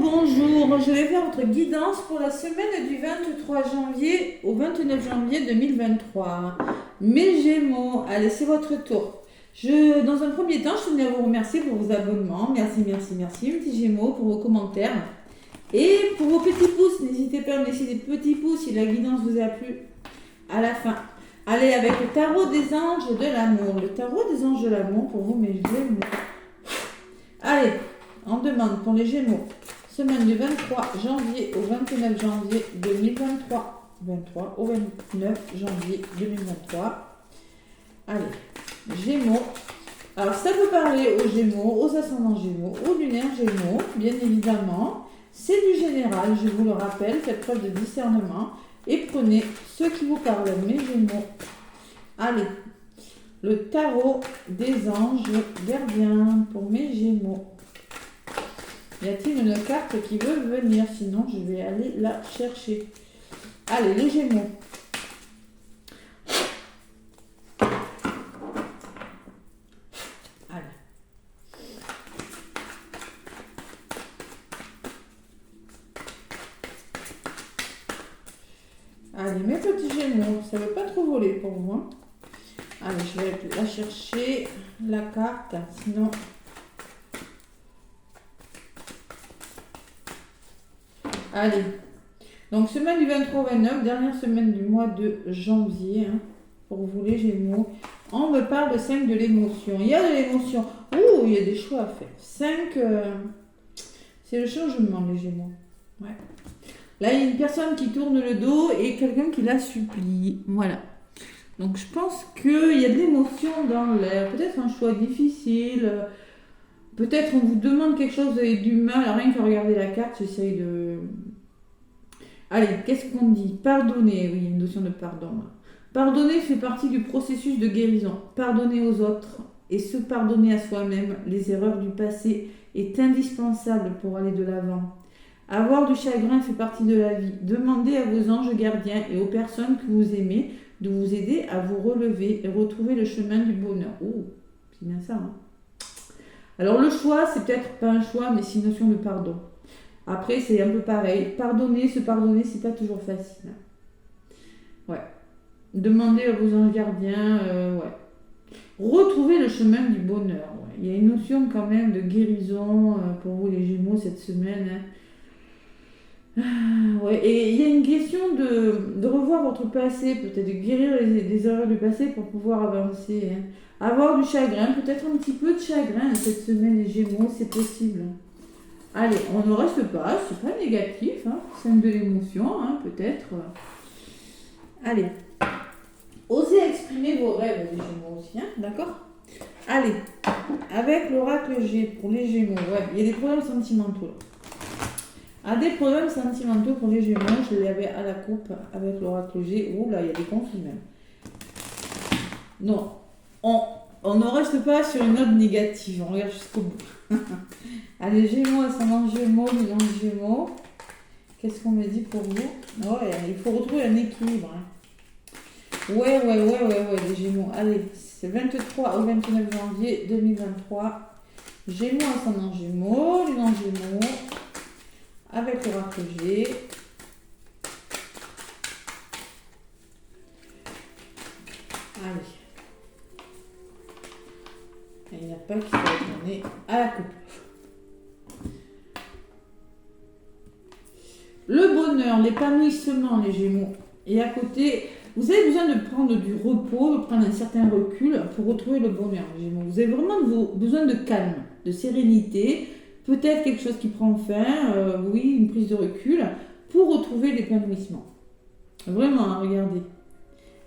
bonjour, je vais faire votre guidance pour la semaine du 23 janvier au 29 janvier 2023. Mes Gémeaux, allez, c'est votre tour. Dans un premier temps, je tenais à vous remercier pour vos abonnements. Merci, mes petits Gémeaux, pour vos commentaires. Et pour vos petits pouces, n'hésitez pas à me laisser des petits pouces si la guidance vous a plu à la fin. Allez, avec le tarot des anges de l'amour. Le tarot des anges de l'amour pour vous, mes Gémeaux. Allez, on demande pour les Gémeaux. Semaine du 23 janvier au 29 janvier 2023. 23 au 29 janvier 2023. Allez, Gémeaux. Alors, ça peut parler aux Gémeaux, aux ascendants Gémeaux, aux lunaires Gémeaux, bien évidemment. C'est du général, je vous le rappelle. Faites preuve de discernement et prenez ce qui vous parle, mes Gémeaux. Allez, le tarot des anges gardiens pour mes Gémeaux. Y a-t-il une carte qui veut venir? Sinon, je vais aller la chercher. Allez, les Gémeaux. Allez. Allez, mes petits Gémeaux. Ça ne veut pas trop voler pour vous. Hein. Allez, je vais la chercher, la carte. Sinon... Allez, donc semaine du 23 au 29, dernière semaine du mois de janvier, hein, pour vous les Gémeaux. On me parle de 5 de l'émotion. Il y a de l'émotion. Ouh, il y a des choix à faire. 5, c'est le changement, les Gémeaux. Ouais. Là, il y a une personne qui tourne le dos et quelqu'un qui la supplie. Voilà. Donc, je pense qu'il y a de l'émotion dans l'air. Peut-être un choix difficile. Peut-être on vous demande quelque chose, vous avez du mal, rien qu'à regarder la carte, j'essaye de... Allez, qu'est-ce qu'on dit? Pardonner, oui, il y a une notion de pardon. Pardonner fait partie du processus de guérison. Pardonner aux autres et se pardonner à soi-même les erreurs du passé est indispensable pour aller de l'avant. Avoir du chagrin fait partie de la vie. Demandez à vos anges gardiens et aux personnes que vous aimez de vous aider à vous relever et retrouver le chemin du bonheur. Oh, c'est bien ça, hein? Alors le choix, c'est peut-être pas un choix, mais c'est une notion de pardon. Après, c'est un peu pareil. Pardonner, se pardonner, c'est pas toujours facile. Ouais. Demandez à vos anges gardiens, ouais. Retrouver le chemin du bonheur. Ouais. Il y a une notion quand même de guérison pour vous les Gémeaux cette semaine. Hein. Ouais. Et il y a une question de revoir votre passé, peut-être de guérir les erreurs du passé pour pouvoir avancer. Hein. Avoir du chagrin, peut-être un petit peu de chagrin cette semaine les Gémeaux, c'est possible. Allez, on ne reste pas, c'est pas négatif, hein. C'est de l'émotion, hein, peut-être. Allez, osez exprimer vos rêves les Gémeaux aussi, hein, d'accord? Allez, avec l'oracle G pour les Gémeaux, ouais, il y a des problèmes sentimentaux. Ah, des problèmes sentimentaux pour les Gémeaux, je l'avais à la coupe avec l'oracle G. Oh là, il y a des conflits même. Non. On ne reste pas sur une note négative, on regarde jusqu'au bout. Allez, Gémeaux, ascendant Gémeaux, bilan Gémeaux. Qu'est-ce qu'on me dit pour vous? Ouais, il faut retrouver un équilibre. Hein. Ouais, les Gémeaux. Allez, c'est 23 au 29 janvier 2023. Gémeaux, ascendant Gémeaux, bilan Gémeaux. Avec l'oracle G. Allez. Et il n'y a pas qui va retourner à la coupe. Le bonheur, l'épanouissement, les Gémeaux. Et à côté, vous avez besoin de prendre du repos, de prendre un certain recul pour retrouver le bonheur, les Gémeaux. Vous avez vraiment besoin de calme, de sérénité, peut-être quelque chose qui prend fin, oui, une prise de recul, pour retrouver l'épanouissement. Vraiment, hein, regardez.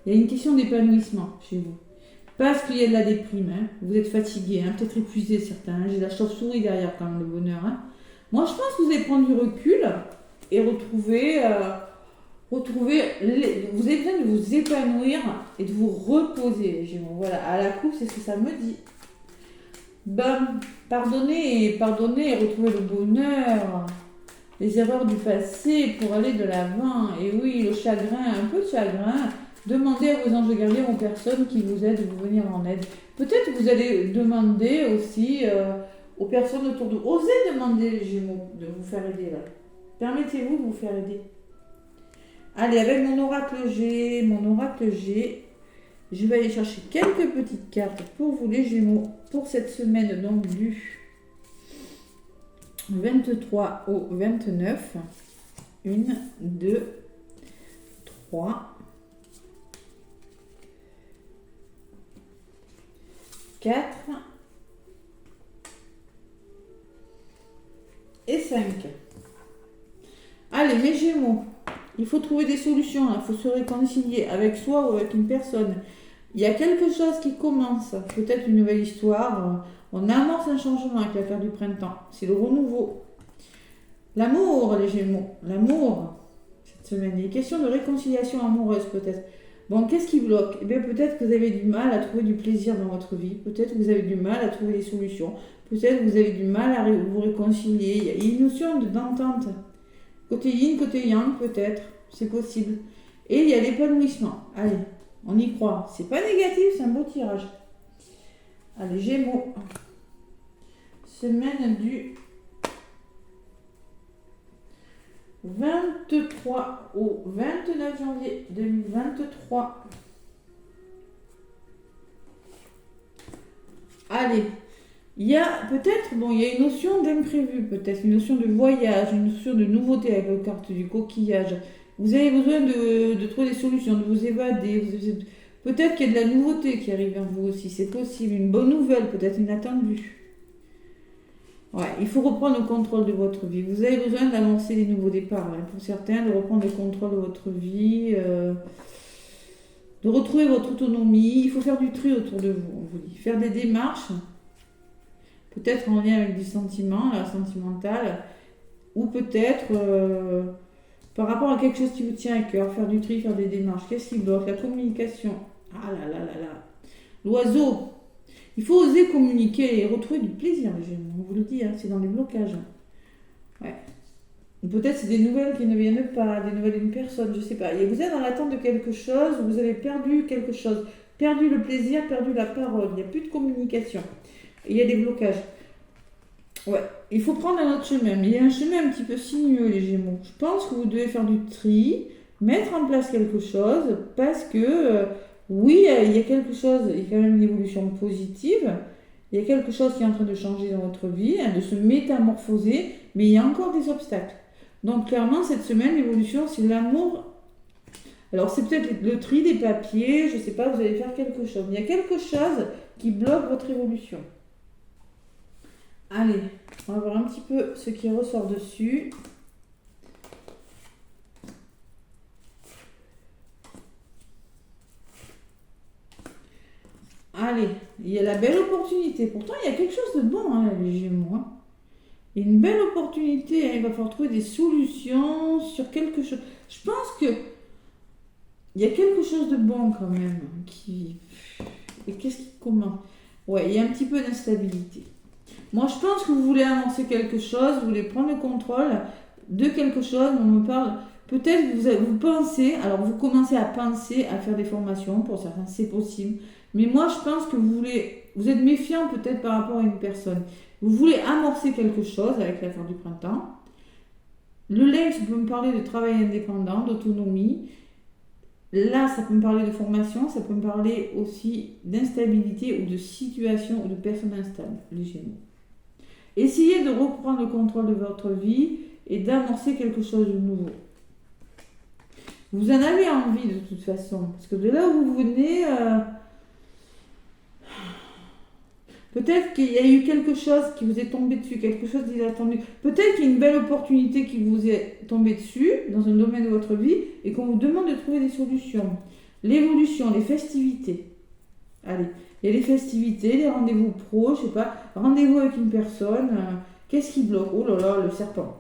Il y a une question d'épanouissement chez vous. Parce qu'il y a de la déprime, hein. Vous êtes fatigué, hein, peut-être épuisé certains. Hein. J'ai la chauve-souris derrière quand même, le bonheur. Hein. Moi, je pense que vous allez prendre du recul et retrouver vous avez besoin de vous épanouir et de vous reposer, les Gémeaux. Voilà, à la coupe, c'est ce que ça me dit. Ben, pardonner et retrouver le bonheur, les erreurs du passé pour aller de l'avant. Et oui, le chagrin, un peu de chagrin. Demandez à vos anges gardiens, aux personnes qui vous aident, de vous venir en aide. Peut-être que vous allez demander aussi aux personnes autour de vous. Osez demander les Gémeaux de vous faire aider là. Permettez-vous de vous faire aider. Allez, avec mon oracle G, je vais aller chercher quelques petites cartes pour vous les Gémeaux pour cette semaine donc du 23 au 29. 1, 2, 3, 4 et 5. Allez, mes Gémeaux, il faut trouver des solutions, il faut se réconcilier avec soi ou avec une personne. Il y a quelque chose qui commence, peut-être une nouvelle histoire. On amorce un changement avec la carte du printemps. C'est le renouveau. L'amour, les Gémeaux, l'amour, cette semaine. Il est question de réconciliation amoureuse, peut-être. Bon, qu'est-ce qui bloque? Eh bien, peut-être que vous avez du mal à trouver du plaisir dans votre vie. Peut-être que vous avez du mal à trouver des solutions. Peut-être que vous avez du mal à vous réconcilier. Il y a une notion d'entente. Côté yin, côté yang, peut-être. C'est possible. Et il y a l'épanouissement. Allez, on y croit. C'est pas négatif, c'est un beau tirage. Allez, Gémeaux. Semaine du 23 au 29 janvier 2023. Allez, il y a peut-être, il y a une notion d'imprévu, peut-être une notion de voyage, une notion de nouveauté avec la carte du coquillage. Vous avez besoin de trouver des solutions, de vous évader. Peut-être qu'il y a de la nouveauté qui arrive vers vous aussi, c'est possible. Une bonne nouvelle, peut-être inattendue. Ouais, il faut reprendre le contrôle de votre vie. Vous avez besoin d'annoncer des nouveaux départs. Hein, pour certains, de reprendre le contrôle de votre vie, de retrouver votre autonomie. Il faut faire du tri autour de vous, on vous dit. Faire des démarches, peut-être en lien avec du sentiment, la sentimentale, ou peut-être par rapport à quelque chose qui vous tient à cœur. Faire du tri, faire des démarches. Qu'est-ce qui bloque? La communication. Ah là là là là. L'oiseau. Il faut oser communiquer et retrouver du plaisir, les Gémeaux. On vous le dit, hein, c'est dans les blocages. Ouais. Peut-être c'est des nouvelles qui ne viennent pas, des nouvelles d'une personne, je ne sais pas. Et vous êtes dans l'attente de quelque chose, vous avez perdu quelque chose. Perdu le plaisir, perdu la parole. Il n'y a plus de communication. Il y a des blocages. Ouais. Il faut prendre un autre chemin. Mais il y a un chemin un petit peu sinueux, les Gémeaux. Je pense que vous devez faire du tri, mettre en place quelque chose, parce que... oui, il y a quelque chose, il y a quand même une évolution positive, il y a quelque chose qui est en train de changer dans votre vie, hein, de se métamorphoser, mais il y a encore des obstacles. Donc clairement, cette semaine, l'évolution, c'est l'amour. Alors c'est peut-être le tri des papiers, je ne sais pas, vous allez faire quelque chose. Il y a quelque chose qui bloque votre évolution. Allez, on va voir un petit peu ce qui ressort dessus. Allez, il y a la belle opportunité. Pourtant, il y a quelque chose de bon, hein, les Gémeaux. Hein. Il y a une belle opportunité. Hein. Il va falloir trouver des solutions sur quelque chose. Je pense que il y a quelque chose de bon quand même. Et qu'est-ce qui commence? Ouais, il y a un petit peu d'instabilité. Moi, je pense que vous voulez avancer quelque chose, vous voulez prendre le contrôle de quelque chose. On me parle. Peut-être que vous pensez, alors vous commencez à penser à faire des formations. Pour certains, c'est possible. Mais moi, je pense que vous êtes méfiant peut-être par rapport à une personne. Vous voulez amorcer quelque chose avec la carte du printemps. Le lynx peut me parler de travail indépendant, d'autonomie. Là, ça peut me parler de formation, ça peut me parler aussi d'instabilité ou de situation ou de personne instable, les Gémeaux. Essayez de reprendre le contrôle de votre vie et d'amorcer quelque chose de nouveau. Vous en avez envie de toute façon, parce que de là où vous venez... peut-être qu'il y a eu quelque chose qui vous est tombé dessus, quelque chose d'inattendu. Peut-être qu'il y a une belle opportunité qui vous est tombée dessus dans un domaine de votre vie et qu'on vous demande de trouver des solutions. L'évolution, les festivités. Allez, il y a les festivités, les rendez-vous pro, je sais pas, rendez-vous avec une personne. Qu'est-ce qui bloque? Oh là là, le serpent.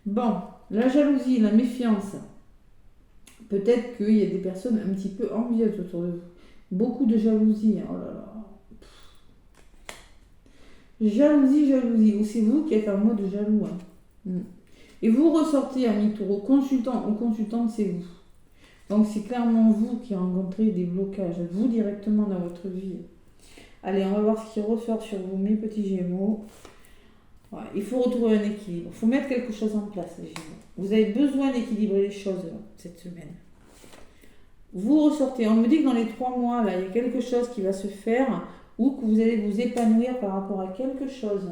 Bon, la jalousie, la méfiance. Peut-être qu'il y a des personnes un petit peu envieuses autour de vous. Beaucoup de jalousie, oh là là. Jalousie, ou c'est vous qui êtes en mode jaloux. Hein. Et vous ressortez à mi-tour, consultant ou consultante, c'est vous. Donc c'est clairement vous qui rencontrez des blocages, vous directement dans votre vie. Allez, on va voir ce qui ressort sur vous, mes petits Gémeaux. Ouais, il faut retrouver un équilibre. Il faut mettre quelque chose en place, les Gémeaux. Vous avez besoin d'équilibrer les choses là, cette semaine. Vous ressortez. On me dit que dans les 3 mois, là, il y a quelque chose qui va se faire ou que vous allez vous épanouir par rapport à quelque chose.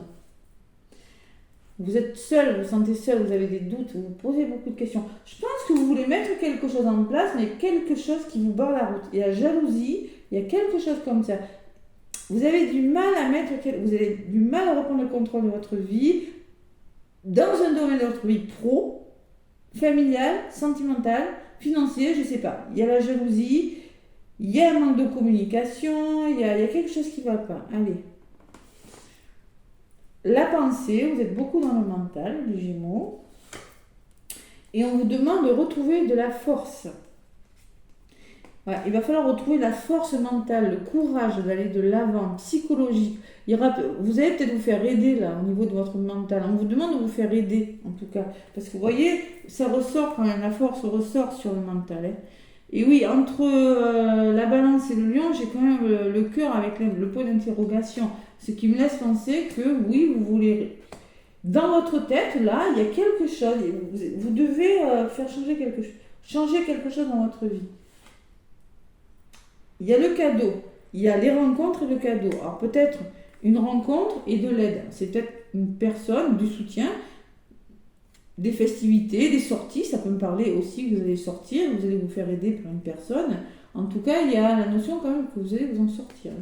Vous êtes seul, vous vous sentez seul, vous avez des doutes, vous vous posez beaucoup de questions. Je pense que vous voulez mettre quelque chose en place, mais quelque chose qui vous barre la route. Il y a la jalousie, il y a quelque chose comme ça. Vous avez du mal à vous avez du mal à reprendre le contrôle de votre vie dans un domaine de votre vie pro, familial, sentimental, financier, je ne sais pas. Il y a la jalousie, il y a un manque de communication, il y a quelque chose qui ne va pas. Allez. La pensée, vous êtes beaucoup dans le mental, les Gémeaux. Et on vous demande de retrouver de la force. Ouais, il va falloir retrouver la force mentale, le courage d'aller de l'avant, psychologique. Vous allez peut-être vous faire aider là au niveau de votre mental. On vous demande de vous faire aider en tout cas. Parce que vous voyez, ça ressort quand même, la force ressort sur le mental. Hein. Et oui, entre la balance et le lion, j'ai quand même le cœur avec le point d'interrogation. Ce qui me laisse penser que oui, vous voulez... Dans votre tête, là, il y a quelque chose. Vous devez faire changer quelque chose dans votre vie. Il y a le cadeau, il y a les rencontres et le cadeau. Alors peut-être une rencontre et de l'aide. C'est peut-être une personne, du soutien, des festivités, des sorties. Ça peut me parler aussi que vous allez sortir, vous allez vous faire aider par une personne. En tout cas, il y a la notion quand même que vous allez vous en sortir.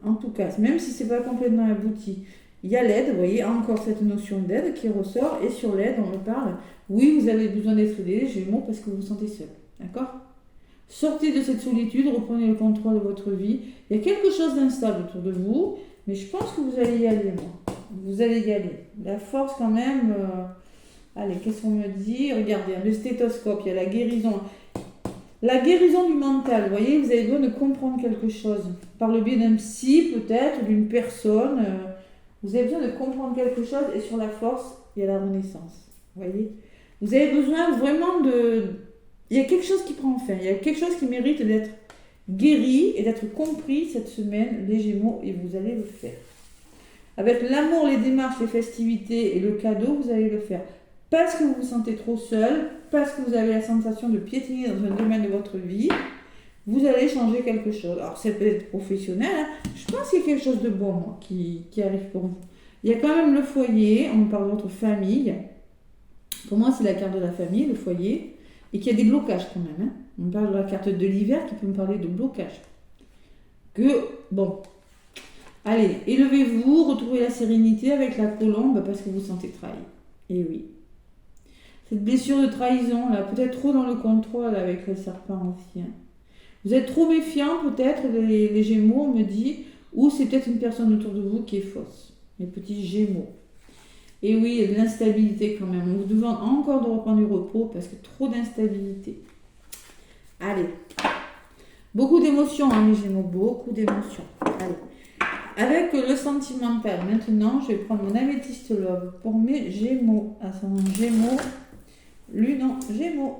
En tout cas, même si ce n'est pas complètement abouti. Il y a l'aide, vous voyez, encore cette notion d'aide qui ressort. Et sur l'aide, on me parle, oui, vous avez besoin d'être aidé, Gémeaux, parce que vous vous sentez seul. D'accord ? Sortez de cette solitude, reprenez le contrôle de votre vie. Il y a quelque chose d'instable autour de vous, mais je pense que vous allez y aller, moi. Vous allez y aller. La force, quand même. Allez, qu'est-ce qu'on me dit? Regardez, le stéthoscope, il y a la guérison. La guérison du mental, vous voyez, vous avez besoin de comprendre quelque chose. Par le biais d'un psy, peut-être, d'une personne. Vous avez besoin de comprendre quelque chose, et sur la force, il y a la renaissance. Vous voyez? Vous avez besoin vraiment de... Il y a quelque chose qui prend fin, il y a quelque chose qui mérite d'être guéri et d'être compris cette semaine, les Gémeaux, et vous allez le faire. Avec l'amour, les démarches, les festivités et le cadeau, vous allez le faire. Parce que vous vous sentez trop seul, parce que vous avez la sensation de piétiner dans un domaine de votre vie, vous allez changer quelque chose. Alors, ça peut être professionnel, hein. Je pense qu'il y a quelque chose de bon, moi, qui arrive pour vous. Il y a quand même le foyer, on parle de votre famille. Pour moi, c'est la carte de la famille, le foyer. Et qu'il y a des blocages quand même. Hein. On parle de la carte de l'hiver qui peut me parler de blocage. Allez, élevez-vous, retrouvez la sérénité avec la colombe parce que vous sentez trahi. Et oui. Cette blessure de trahison, là, peut-être trop dans le contrôle avec le serpent aussi. Hein. Vous êtes trop méfiant, peut-être, les Gémeaux, on me dit, ou c'est peut-être une personne autour de vous qui est fausse. Les petits Gémeaux. Et oui, il y a de l'instabilité quand même. On vous demande encore de reprendre du repos parce que trop d'instabilité. Allez. Beaucoup d'émotions, hein, les Gémeaux. Beaucoup d'émotions. Allez. Avec le sentimental, maintenant, je vais prendre mon améthyste love pour mes Gémeaux. Ascendant Gémeaux. Lune en Gémeaux.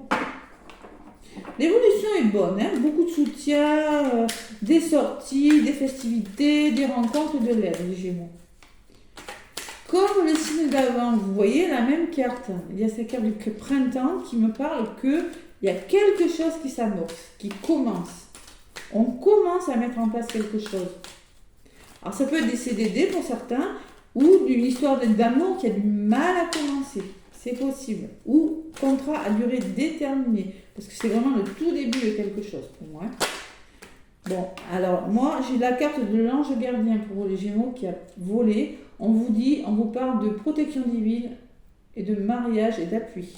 L'évolution est bonne, hein. Beaucoup de soutien, des sorties, des festivités, des rencontres et de l'aide, les Gémeaux. Comme les signes d'avant, vous voyez la même carte. Il y a cette carte du printemps qui me parle qu'il y a quelque chose qui s'amorce, qui commence. On commence à mettre en place quelque chose. Alors ça peut être des CDD pour certains, ou d'une histoire d'amour qui a du mal à commencer. C'est possible. Ou contrat à durée déterminée. Parce que c'est vraiment le tout début de quelque chose pour moi. Bon, alors moi j'ai la carte de l'ange gardien pour les Gémeaux qui a volé. On vous parle de protection divine et de mariage et d'appui.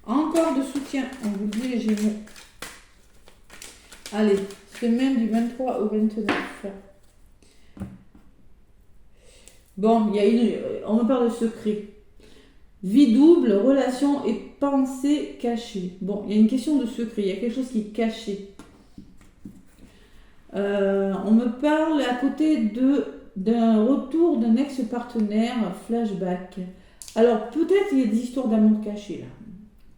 Encore de soutien, on vous dit les Gémeaux. Allez, semaine du 23 au 29. Bon, on me parle de secret. Vie double, relation et pensée cachée. Bon, il y a une question de secret, il y a quelque chose qui est caché. On me parle à côté d'un retour d'un ex-partenaire, flashback. Alors, peut-être il y a des histoires d'amour cachées là.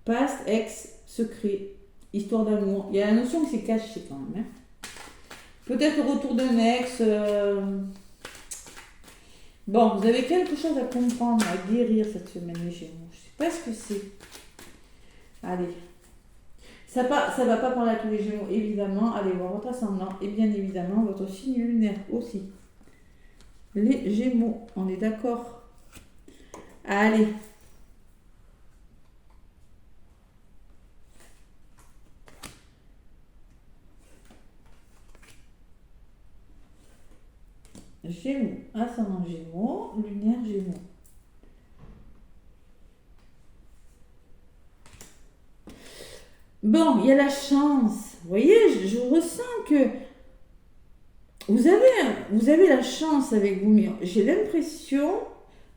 Past, ex, secret, histoire d'amour. Il y a la notion que c'est caché quand même. Hein. Peut-être le retour d'un ex. Bon, vous avez quelque chose à comprendre, à guérir cette semaine, les Gémeaux. Je sais pas ce que c'est. Allez. Ça va pas parler à tous les Gémeaux, évidemment. Allez voir votre ascendant et bien évidemment votre signe lunaire aussi. Les Gémeaux, on est d'accord? Allez. Gémeaux, ascendant Gémeaux, lunaire Gémeaux. Bon, il y a la chance. Vous voyez, je ressens que vous avez la chance avec vous, mais j'ai l'impression,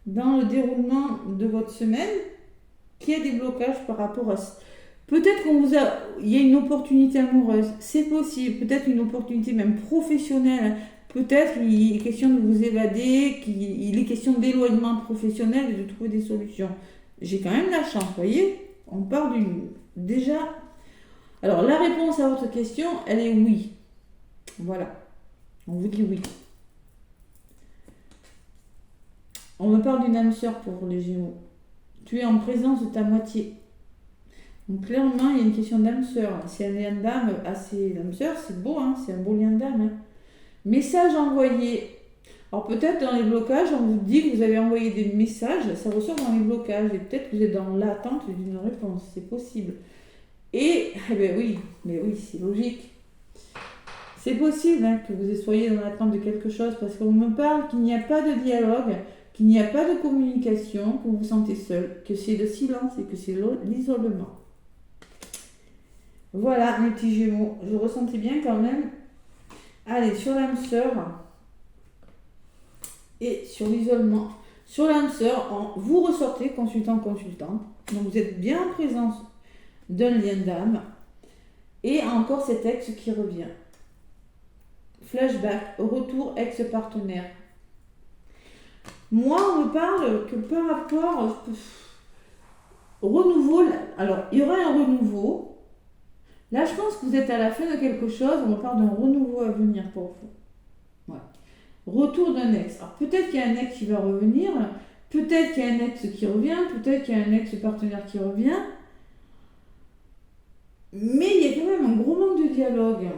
dans le déroulement de votre semaine, qu'il y a des blocages par rapport à ça. Peut-être il y a une opportunité amoureuse, c'est possible, peut-être une opportunité même professionnelle, peut-être il est question de vous évader, il est question d'éloignement professionnel et de trouver des solutions. J'ai quand même la chance, vous voyez, on part d'une... Déjà... Alors, la réponse à votre question, elle est oui. Voilà. On vous dit oui. On me parle d'une âme sœur pour les Gémeaux. Tu es en présence de ta moitié. Donc, clairement, il y a une question d'âme sœur. C'est un lien d'âme assez... L'âme sœur, c'est beau, hein, c'est un beau lien d'âme. Hein. Message envoyé. Alors, peut-être dans les blocages, on vous dit que vous avez envoyé des messages, ça ressort dans les blocages. Et peut-être que vous êtes dans l'attente d'une réponse. C'est possible. Et, eh bien oui, mais oui, c'est logique. C'est possible hein, que vous soyez dans l'attente de quelque chose parce qu'on me parle qu'il n'y a pas de dialogue, qu'il n'y a pas de communication, que vous vous sentez seul, que c'est le silence et que c'est l'isolement. Voilà mes petits Gémeaux, je ressentais bien quand même. Allez, sur l'âme sœur et sur l'isolement. Sur l'âme sœur, vous ressortez consultant-consultante, donc vous êtes bien en présence d'un lien d'âme et encore cet ex qui revient. Flashback, retour ex-partenaire. Moi, on me parle que par rapport renouveau, alors il y aura un renouveau. Là, je pense que vous êtes à la fin de quelque chose, on me parle d'un renouveau à venir pour vous. Ouais. Retour d'un ex. Alors peut-être qu'il y a un ex qui va revenir, peut-être qu'il y a un ex qui revient, peut-être qu'il y a un ex-partenaire qui revient. Mais il y a quand même un gros manque de dialogue.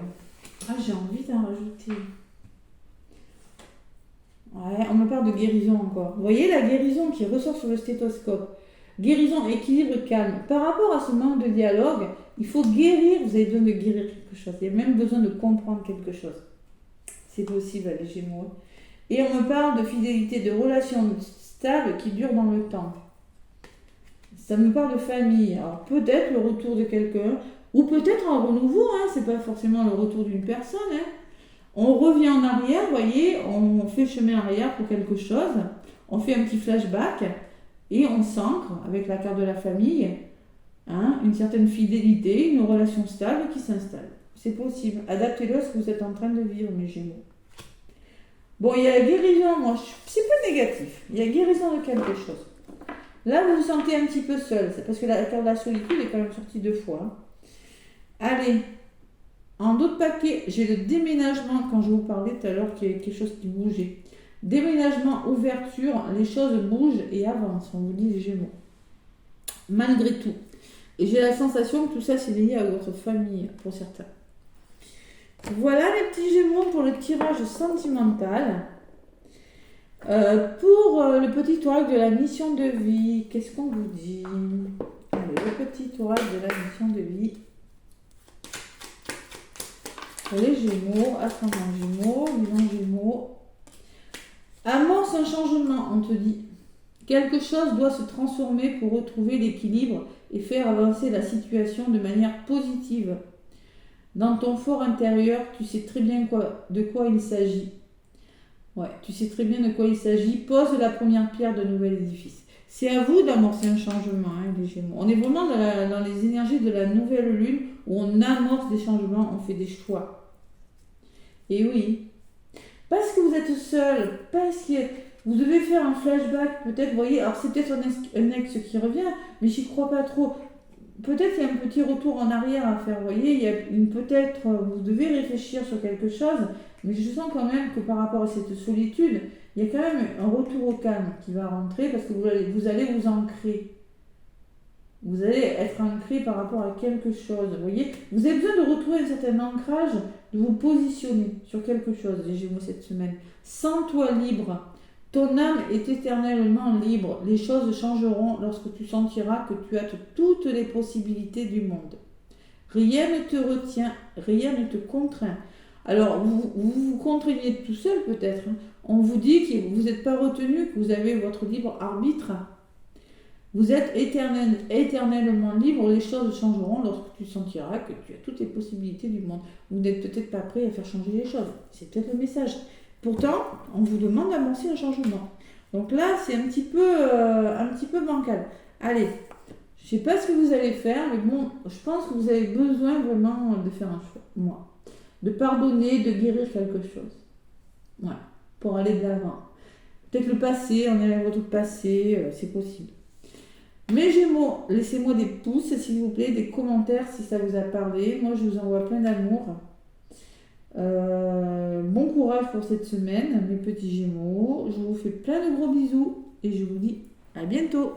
Ah, j'ai envie d'en rajouter. Ouais, on me parle de guérison encore. Vous voyez la guérison qui ressort sur le stéthoscope. Guérison, équilibre, calme. Par rapport à ce manque de dialogue, il faut guérir. Vous avez besoin de guérir quelque chose. Il y a même besoin de comprendre quelque chose. C'est possible, les Gémeaux. Et on me parle de fidélité, de relations stables qui durent dans le temps. Ça me parle de famille. Alors peut-être le retour de quelqu'un, ou peut-être un renouveau, hein. C'est pas forcément le retour d'une personne. Hein. On revient en arrière, vous voyez, on fait chemin arrière pour quelque chose, on fait un petit flashback et on s'ancre avec la carte de la famille, hein, une certaine fidélité, une relation stable qui s'installe. C'est possible. Adaptez-le à ce que vous êtes en train de vivre, mes Gémeaux. Bon, il y a la guérison, moi, c'est pas négatif. Il y a guérison de quelque chose. Là, vous vous sentez un petit peu seul. C'est parce que la carte de la solitude est quand même sortie 2 fois. Hein. Allez, en d'autres paquets, j'ai le déménagement, quand je vous parlais tout à l'heure qu'il y avait quelque chose qui bougeait. Déménagement, ouverture, les choses bougent et avancent, on vous dit les Gémeaux. Malgré tout. Et j'ai la sensation que tout ça, c'est lié à votre famille, pour certains. Voilà les petits Gémeaux pour le tirage sentimental. Pour le petit oracle de la mission de vie, qu'est-ce qu'on vous dit? Allez, le petit oracle de la mission de vie. Les Gémeaux, ascendant Gémeaux, bilan Gémeaux. Amorce un changement, on te dit. Quelque chose doit se transformer pour retrouver l'équilibre et faire avancer la situation de manière positive. Dans ton fort intérieur, tu sais très bien de quoi il s'agit. Ouais, tu sais très bien de quoi il s'agit. Pose la première pierre d'un nouvel édifice. C'est à vous d'amorcer un changement, hein, les Gémeaux. On est vraiment dans les énergies de la nouvelle lune où on amorce des changements, on fait des choix. Et oui, parce que vous êtes seul, parce que vous devez faire un flashback, peut-être, vous voyez, alors c'est peut-être un ex qui revient, mais j'y crois pas trop. Peut-être qu'il y a un petit retour en arrière à faire, vous voyez, il y a peut-être, vous devez réfléchir sur quelque chose, mais je sens quand même que par rapport à cette solitude, il y a quand même un retour au calme qui va rentrer parce que vous allez vous ancrer. Vous allez être ancré par rapport à quelque chose. Vous voyez, vous avez besoin de retrouver un certain ancrage, de vous positionner sur quelque chose, les Gémeaux, cette semaine. Sens-toi libre. Ton âme est éternellement libre. Les choses changeront lorsque tu sentiras que tu as toutes les possibilités du monde. Rien ne te retient, rien ne te contraint. Alors, vous contraignez tout seul peut-être. On vous dit que vous n'êtes pas retenu, que vous avez votre libre arbitre. Vous êtes éternellement libre, les choses changeront lorsque tu sentiras que tu as toutes les possibilités du monde. Vous n'êtes peut-être pas prêt à faire changer les choses. C'est peut-être le message. Pourtant, on vous demande d'amorcer un changement. Donc là, c'est un petit peu bancal. Allez, je ne sais pas ce que vous allez faire, mais bon, je pense que vous avez besoin vraiment de faire un choix. Moi, de pardonner, de guérir quelque chose. Voilà, pour aller de l'avant. Peut-être le passé, on est à votre passé, c'est possible. Mes Gémeaux, laissez-moi des pouces, s'il vous plaît, des commentaires si ça vous a parlé. Moi, je vous envoie plein d'amour. Bon courage pour cette semaine, mes petits Gémeaux. Je vous fais plein de gros bisous et je vous dis à bientôt.